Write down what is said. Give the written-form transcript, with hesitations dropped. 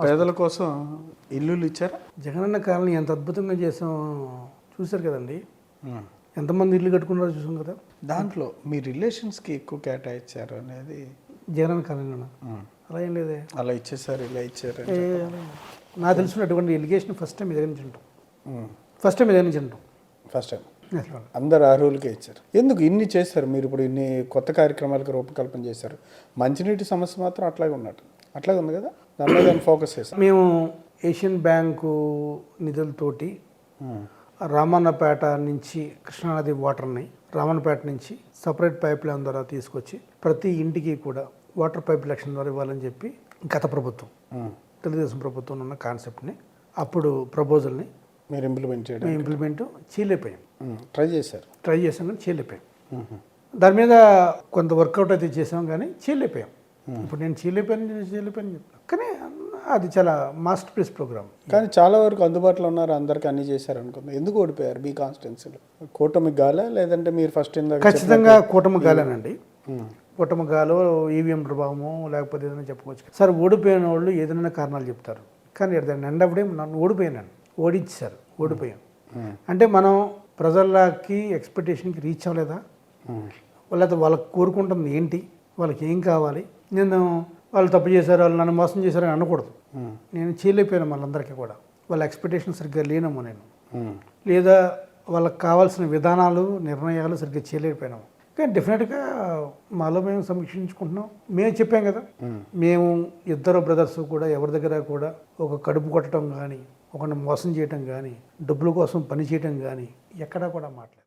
పేదల కోసం ఇల్లులు ఇచ్చారా? జగనన్న కాలనీ ఎంత అద్భుతంగా చేసాం చూశారు కదండి. ఎంతమంది ఇల్లు కట్టుకున్నారో చూసాం కదా. దాంట్లో మీ రిలేషన్స్కి ఎక్కువ కేటాయించారు అనేది జగనన్న కాలనీలో అలా ఏం లేదే. అలా ఇచ్చేసారు ఇలా ఇచ్చారు నాకు తెలిసినటువంటి ఎలిగేషన్ ఫస్ట్ టైం దగ్గర నుంచి ఉంటాం. ఫస్ట్ టైం దగ్గర నుంచి ఉంటాం. ఫస్ట్ టైం అందరు అర్హులకే ఇచ్చారు. ఎందుకు ఇన్ని చేశారు మీరు? ఇప్పుడు ఇన్ని కొత్త కార్యక్రమాలకు రూపకల్పన చేశారు. మంచినీటి సమస్య మాత్రం అట్లాగే ఉన్నట్టు అట్లాగే ఉంది కదా, దాని మీద ఫోకస్ చేశారు. మేము ఏషియన్ బ్యాంకు నిధులతోటి రామన్నపేట నుంచి కృష్ణానది వాటర్ని రామన్నపేట నుంచి సపరేట్ పైప్ లైన్ ద్వారా తీసుకొచ్చి ప్రతి ఇంటికి కూడా వాటర్ పైప్ లక్షణ ద్వారా ఇవ్వాలని చెప్పి గత ప్రభుత్వం తెలుగుదేశం ప్రభుత్వం ఉన్న కాన్సెప్ట్ని అప్పుడు ప్రపోజల్ని మీరు ఇంప్లిమెంట్ చేయలేకపోయాం. ట్రై చేసాం కానీ చేయలేకపోయాం. దాని మీద కొంత వర్కౌట్ అయితే చేసాం కానీ చేయలేకపోయాం. ఇప్పుడు నేను చేయలేకపోయాను చెప్తాను, కానీ అది చాలా మాస్టర్ పీస్ ప్రోగ్రామ్. కానీ చాలా వరకు అందుబాటులో ఉన్నారు, అందరికీ అన్ని చేశారు అనుకుంది. ఎందుకు ఓడిపోయారు మీ కాన్స్టిట్యున్సీలో? కూటమి గాలా లేదంటే మీరు ఫస్ట్ ఖచ్చితంగా కూటమి గాలేనండి. కూటమి గాలో ఈవీఎం ప్రభావము లేకపోతే ఏదైనా చెప్పుకోవచ్చు. సార్ ఓడిపోయిన వాళ్ళు ఏదైనా కారణాలు చెప్తారు, కానీ దాన్ని ఎండ్ ఆఫ్ డే నన్ను ఓడించారు, ఓడిపోయాను. అంటే మనం ప్రజలకి ఎక్స్పెక్టేషన్కి రీచ్ అవ్వలేదా, లేకపోతే వాళ్ళకి కోరుకుంటుంది ఏంటి, వాళ్ళకి ఏం కావాలి. నేను వాళ్ళు తప్పు చేశారు, వాళ్ళు నన్ను మోసం చేశారు అని అనకూడదు. నేను చేయలేకపోయాను వాళ్ళందరికీ కూడా. వాళ్ళ ఎక్స్పెక్టేషన్ సరిగ్గా లేనము నేను, లేదా వాళ్ళకి కావాల్సిన విధానాలు నిర్ణయాలు సరిగ్గా చేయలేకపోయినాము. కానీ డెఫినెట్గా మాలో మేము సమీక్షించుకుంటున్నాం. మేము చెప్పాం కదా, మేము ఇద్దరు బ్రదర్స్ కూడా ఎవరి దగ్గర కూడా ఒక కడుపు కొట్టడం కానీ, ఒకరిని మోసం చేయటం కానీ, డబ్బుల కోసం పని చేయటం కానీ ఎక్కడా కూడా మాట్లాడలేదు.